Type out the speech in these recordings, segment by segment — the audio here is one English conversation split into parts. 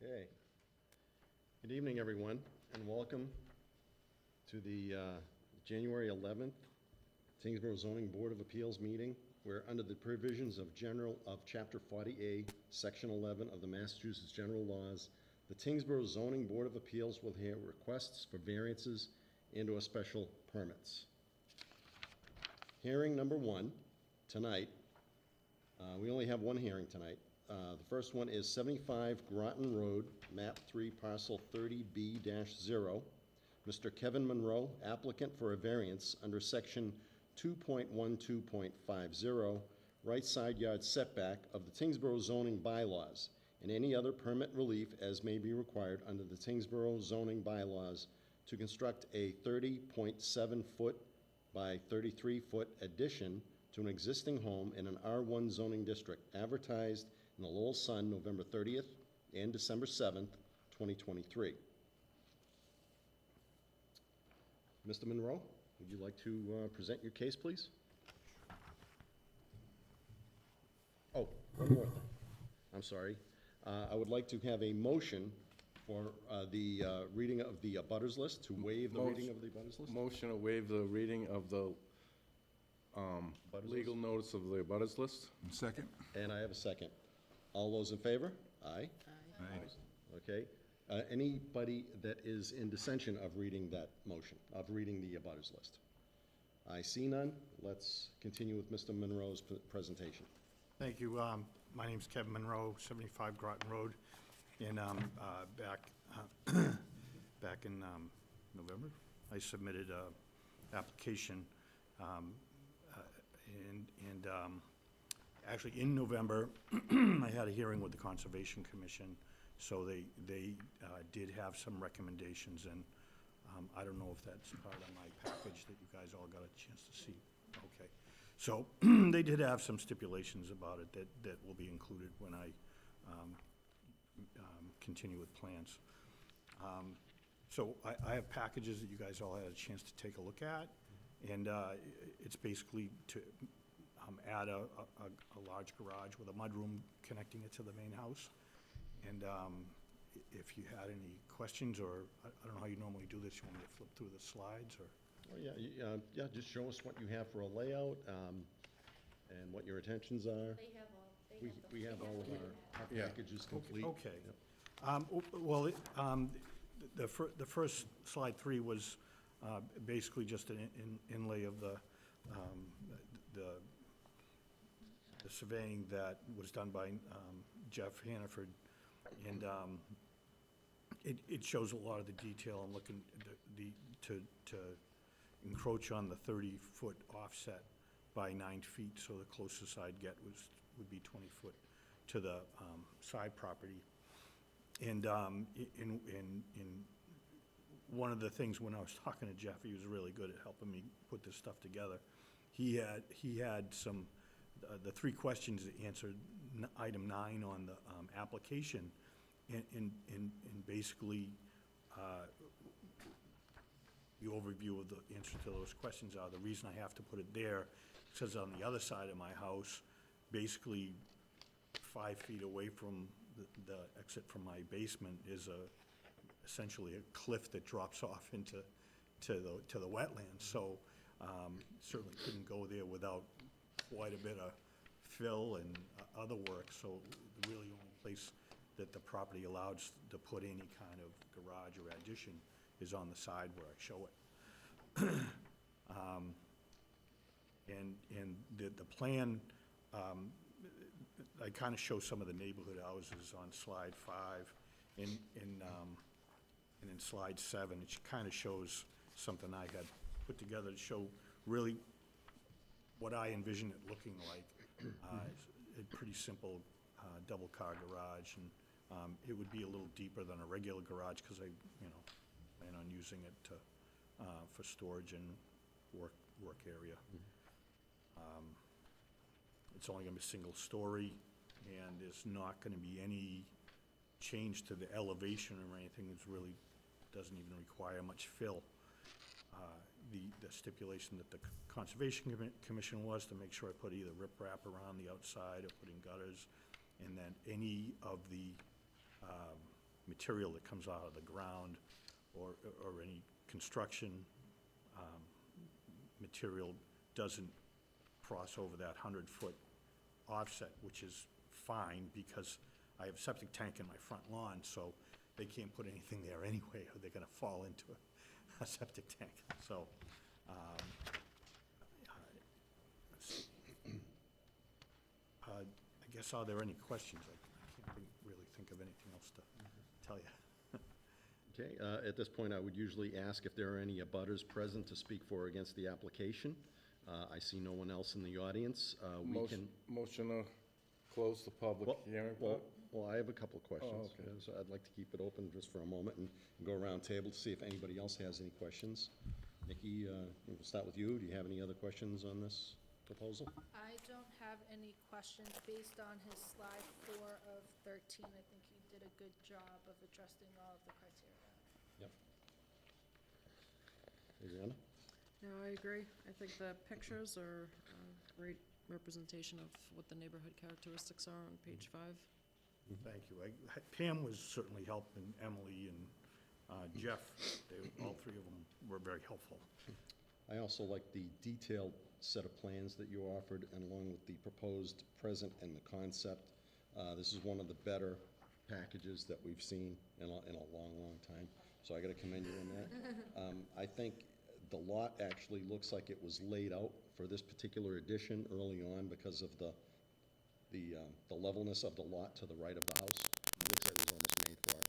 Okay. Good evening, everyone, and welcome to the January 11th Tyngsborough Zoning Board of Appeals meeting, where under the provisions of Chapter 40A, Section 11 of the Massachusetts General Laws, the Tyngsborough Zoning Board of Appeals will hear requests for variances and/or special permits. Hearing number one tonight. We only have one hearing tonight. The first one is 75 Groton Road, map 3, parcel 30B-0. Mr. Kevin Monroe, applicant for a variance under section 2.12.50, right side yard setback of the Tyngsborough zoning bylaws, and any other permit relief as may be required under the Tyngsborough zoning bylaws to construct a 30.7-foot by 33-foot addition to an existing home in an R1 zoning district, advertised in the Lowell Sun, November 30th and December 7th, 2023. Mr. Monroe, would you like to present your case, please? Oh, one more thing. I'm sorry. I would like to have a motion for the reading of the abutters list, to waive the reading of the abutters list. Motion to waive the reading of the legal notice of the abutters list. Second? And I have a second. All those in favor? Aye. Aye. Okay. Anybody that is in dissension of reading that motion, of reading the abutters list? I see none. Let's continue with Mr. Monroe's presentation. Thank you. My name's Kevin Monroe, 75 Groton Road, and back in November, I submitted a application, and actually in November, I had a hearing with the Conservation Commission, so they did have some recommendations, and I don't know if that's part of my package that you guys all got a chance to see. Okay. So they did have some stipulations about it that will be included when I continue with plans. So I have packages that you guys all had a chance to take a look at, and it's basically to add a large garage with a mudroom connecting it to the main house. And if you had any questions, or I don't know how you normally do this, you want me to flip through the slides, or? Oh, yeah, just show us what you have for a layout, and what your intentions are. We have all of our packages complete. Okay. Yep. Well, the first slide 3 was basically just an inlay of the surveying that was done by Jeff Hannaford, and it shows a lot of the detail. I'm looking to encroach on the 30-foot offset by 9 feet, so the closest I'd get would be 20 foot to the side property. And in one of the things, when I was talking to Jeff, he was really good at helping me put this stuff together. He had some the 3 questions that answered item 9 on the application, and basically the overview of the answer to those questions are, the reason I have to put it there, because on the other side of my house, basically 5 feet away from the exit from my basement is essentially a cliff that drops off into the wetlands. So certainly couldn't go there without quite a bit of fill and other work. So the really only place that the property allows to put any kind of garage or addition is on the side where I show it. And the plan, I kind of show some of the neighborhood houses on slide 5, and in slide 7, it kind of shows something I had put together to show really what I envision it looking like. A pretty simple double-car garage, and it would be a little deeper than a regular garage because I, plan on using it to for storage and work area. It's only going to be single story, and there's not going to be any change to the elevation or anything. It really doesn't even require much fill. The stipulation that the Conservation Commission was to make sure I put either riprap around the outside or put in gutters, and then any of the material that comes out of the ground or any construction material doesn't cross over that 100-foot offset, which is fine because I have a septic tank in my front lawn, so they can't put anything there anyway, or they're gonna fall into a septic tank. So, I guess, are there any questions? I can't really think of anything else to tell you. Okay, at this point, I would usually ask if there are any abutters present to speak for or against the application. I see no one else in the audience. We can. Motion to close the public Well, hearing well, part? well, I have a couple of questions. okay. So I'd like to keep it open just for a moment and go around table to see if anybody else has any questions. Nikki, we'll start with you. Do you have any other questions on this proposal? I don't have any questions based on his slide 4 of 13. I think he did a good job of addressing all of the criteria. Yep. Adriana? No, I agree. I think the pictures are a great representation of what the neighborhood characteristics are on page 5. Thank you. Pam was certainly helping, Emily and Jeff, all three of them were very helpful. I also like the detailed set of plans that you offered, and along with the proposed present and the concept. This is one of the better packages that we've seen in a long, long time, so I gotta commend you on that. I think the lot actually looks like it was laid out for this particular addition early on because of the levelness of the lot to the right of the house. It looks like it was almost made for it.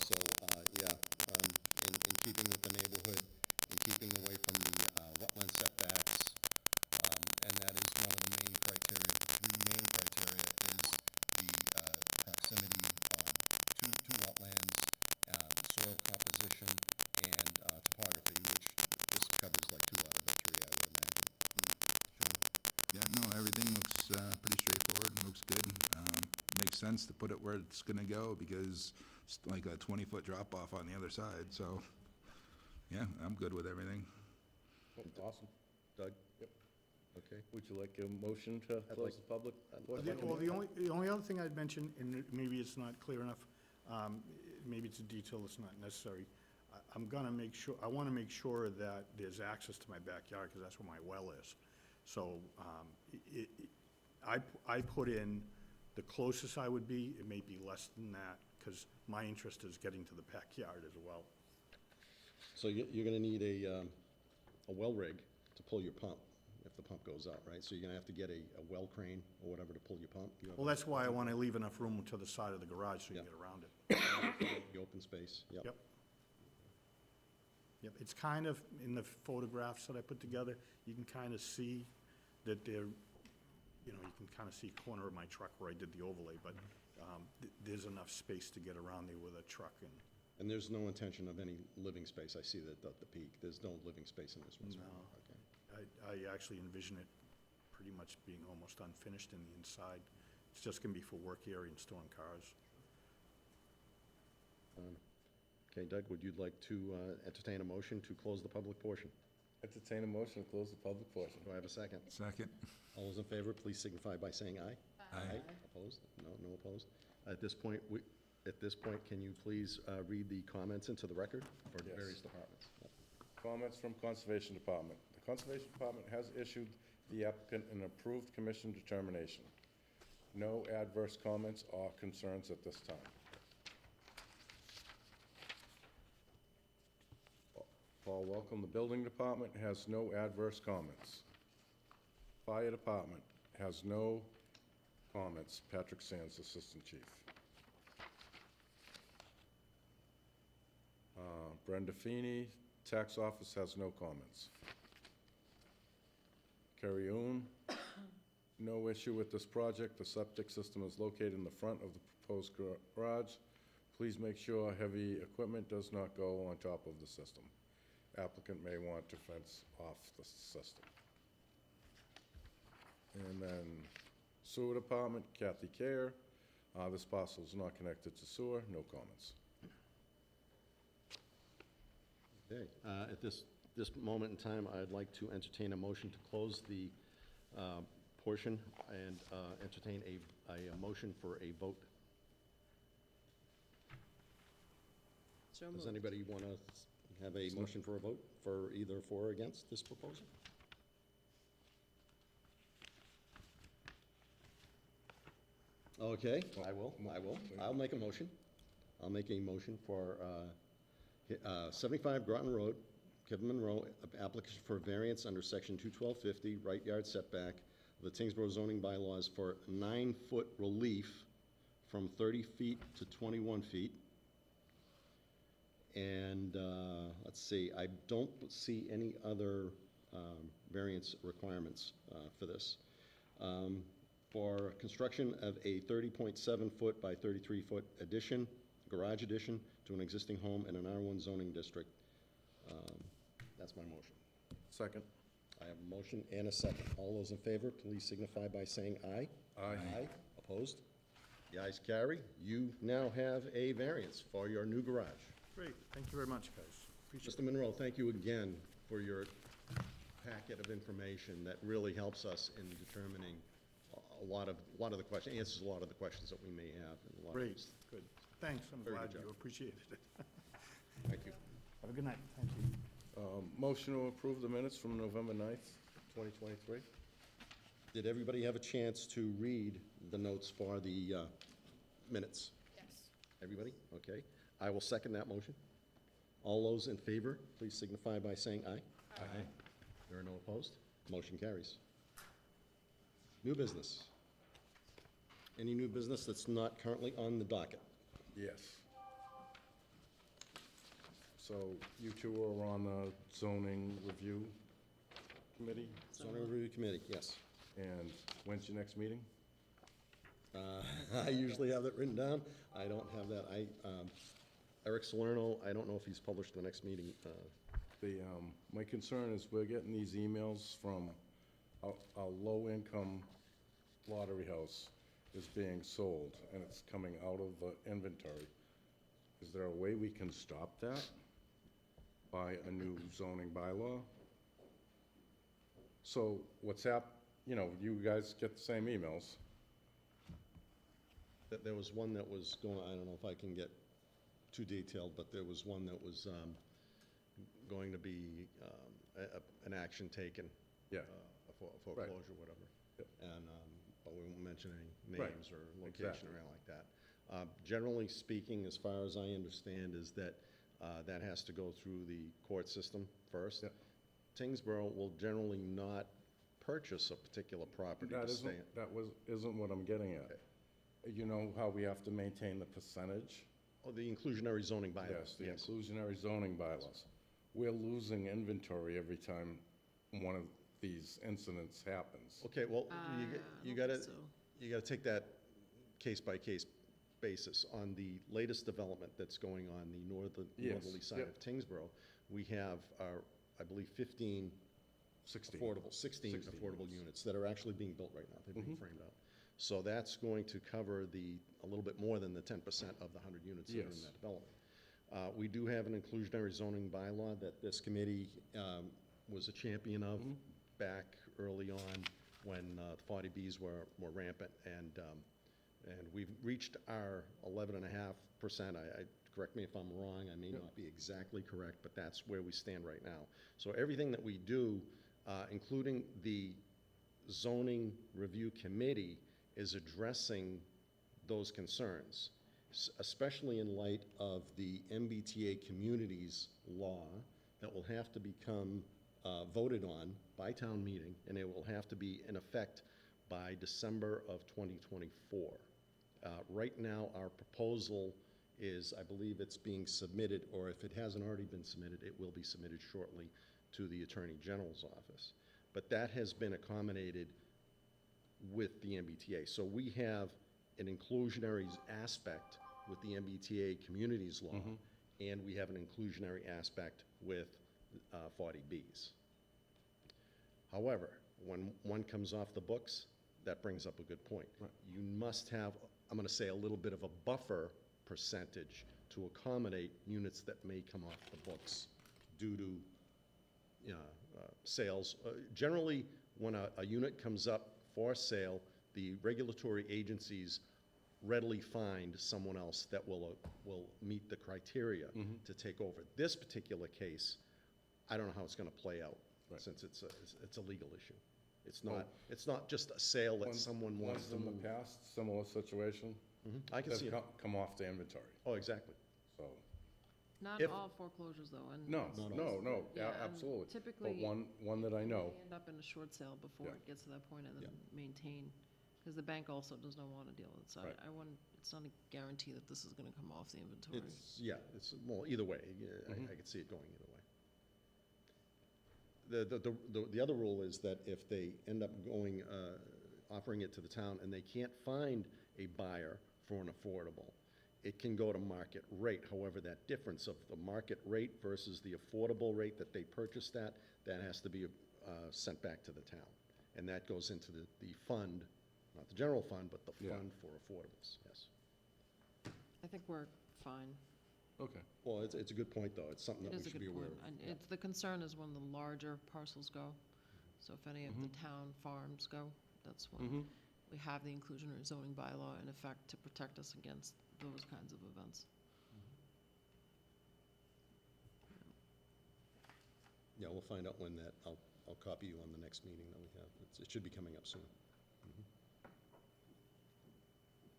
So, in keeping with the neighborhood, in keeping away from the wetland setbacks, and that is one of the main criteria. The three main criteria is the proximity to wetlands, soil composition, and topography, which just covers like 2 out of the 3, I would imagine. Sean? Yeah, no, everything looks pretty straightforward, looks good. Makes sense to put it where it's gonna go because it's like a 20-foot drop off on the other side, so, yeah, I'm good with everything. Awesome. Doug? Yep. Okay. Would you like a motion to close the public portion? Well, the only other thing I'd mention, and maybe it's not clear enough, maybe it's a detail that's not necessary. I wanna make sure that there's access to my backyard, because that's where my well is. So, I put in the closest I would be, it may be less than that, because my interest is getting to the backyard as well. So you're gonna need a well rig to pull your pump if the pump goes out, right? So you're gonna have to get a well crane or whatever to pull your pump. You have Well, that's why I wanna leave enough room to the side of the garage so you can get around it. the open space, yep. Yep. Yep, it's kind of, in the photographs that I put together, you can kind of see that they're, you can kind of see a corner of my truck where I did the overlay, but there's enough space to get around there with a truck and. And there's no intention of any living space. I see that at the peak. There's no living space in this one. No. Okay. I actually envision it pretty much being almost unfinished in the inside. It's just gonna be for work area and storing cars. Okay, Doug, would you like to entertain a motion to close the public portion? Entertain a motion to close the public portion. Do I have a second? Second? All those in favor, please signify by saying aye. Aye. Opposed? No, no opposed. At this point, can you please read the comments into the record for the Yes. various departments? Yep. Comments from Conservation Department. The Conservation Department has issued the applicant an approved commission determination. No adverse comments or concerns at this time. Paul Welcome, the Building Department has no adverse comments. Fire Department has no comments. Patrick Sands, Assistant Chief. Brenda Feeney, Tax Office has no comments. Kerry Oon, no issue with this project. The septic system is located in the front of the proposed garage. Please make sure heavy equipment does not go on top of the system. Applicant may want to fence off the system. And then Sewer Department, Kathy Care. This parcel is not connected to sewer, no comments. Okay, at this moment in time, I'd like to entertain a motion to close the portion and entertain a motion for a vote. So Does moved. anybody want to have a motion for a vote for either for or against this proposal? Okay, I will. I'll make a motion. I'll make a motion for 75 Groton Road, Kevin Monroe, application for variance under section 21250, right yard setback of the Tyngsborough zoning bylaws for 9-foot relief from 30 feet to 21 feet. And, let's see, I don't see any other variance requirements for this. For construction of a 30.7-foot by 33-foot addition, garage addition to an existing home in an R1 zoning district. That's my motion. Second. I have a motion and a second. All those in favor, please signify by saying aye. Aye. Opposed? The ayes carry. You now have a variance for your new garage. Great, thank you very much, guys. Appreciate Mr. Monroe, thank you again for your packet of information that really helps us in determining a lot of the questions, answers a lot of the questions that we may have. And a lot of Great, these- good. Thanks, I'm Very glad good you job. appreciated it. Thank you. Have a good night, thank you. Motion to approve the minutes from November 9th, 2023. Did everybody have a chance to read the notes for the minutes? Yes. Everybody? Okay. I will second that motion. All those in favor, please signify by saying aye. Aye. There are no opposed. Motion carries. New business. Any new business that's not currently on the docket? Yes. So you two are on the zoning review committee, Zoning Review Committee, yes. and when's your next meeting? I usually have that written down. I don't have that. Eric Salerno, I don't know if he's published the next meeting. My concern is we're getting these emails from a low-income lottery house is being sold, and it's coming out of the inventory. Is there a way we can stop that by a new zoning bylaw? So what's you guys get the same emails. There was one that was going, I don't know if I can get too detailed, but there was one that was going to be an action taken. Yeah. A foreclosure, whatever. Yep. And, but we won't mention any Right. names or location Exactly. or anything like that. Generally speaking, as far as I understand, is that that has to go through the court system first. Yep. Tingsborough will generally not purchase a particular property to stay in. Isn't what I'm getting at. You know how we have to maintain the percentage? Oh, the inclusionary zoning bylaws, Yes, the inclusionary zoning bylaws. We're losing inventory every time one of these incidents happens. Okay, well, you gotta, So, you gotta take that case-by-case basis. On the latest development that's going on the Yes, northerly side yep. of Tingsborough, we have, I believe, 16 16. affordable, 16 16 affordable units. units that are actually being built right now. They're being Mhm. framed out. So that's going to cover a little bit more than the 10% of the 100 units that are in Yes. that development. We do have an inclusionary zoning bylaw that this committee was a champion of back early on when 40Bs were rampant. And we've reached our 11.5%. Correct me if I'm wrong, I may not be exactly correct, but that's where we stand right now. So everything that we do, including the zoning review committee, is addressing those concerns, especially in light of the MBTA communities law that will have to become voted on by town meeting, and it will have to be in effect by December of 2024. Right now, our proposal is, I believe it's being submitted, or if it hasn't already been submitted, it will be submitted shortly to the Attorney General's office. But that has been accommodated with the MBTA. So we have an inclusionary aspect with the MBTA communities law, and we have an inclusionary aspect with 40Bs. However, when one comes off the books, that brings up a good point. Right. You must have, I'm gonna say, a little bit of a buffer percentage to accommodate units that may come off the books due to sales. Generally, when a unit comes up for sale, the regulatory agencies readily find someone else that will meet the criteria to take over. This particular case, I don't know how it's gonna play out, Right. since it's a legal issue. It's not just a sale that someone wants Ones to in move. the past, similar situation, I can see have it. come off the inventory, Oh, exactly. so. Not If- all foreclosures, though, and. No, it's- no, Yeah, and absolutely. typically, But one that I know, they end up in a short sale before Yeah. it gets to that point and Yeah. then maintain, because the bank also does not want to deal with it. So Right. I wouldn't, it's not a guarantee that this is going to come off the inventory. Well, either way, I could see it going either way. The other rule is that if they end up going, offering it to the town and they can't find a buyer for an affordable, it can go to market rate. However, that difference of the market rate versus the affordable rate that they purchased that has to be sent back to the town. And that goes into the fund, not the general fund, but the Yeah. fund for affordables, yes. I think we're fine. okay, Well, it's a good point, though. It's something It that is we a should be good aware point. of. And Yeah. it's, the concern is when the larger parcels go. So if any of the town farms go, that's when we have the inclusionary zoning bylaw in effect to protect us against those kinds of events. Yeah, we'll find out when that, I'll copy you on the next meeting that we have. It should be coming up soon.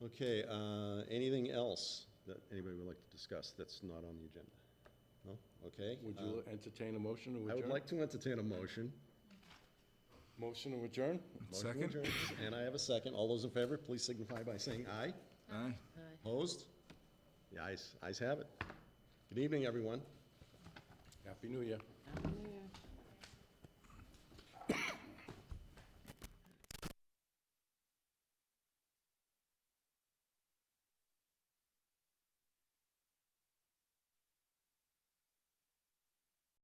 Okay, anything else that anybody would like to discuss that's not on the agenda? No? Okay. would you entertain a motion to adjourn? I would like to entertain a motion. Motion to adjourn? Motion to Second? adjourn. And I have a second. All those in favor, please signify by saying aye. Aye. Opposed? The ayes have it. Good evening, everyone. Happy New Year. Happy New Year.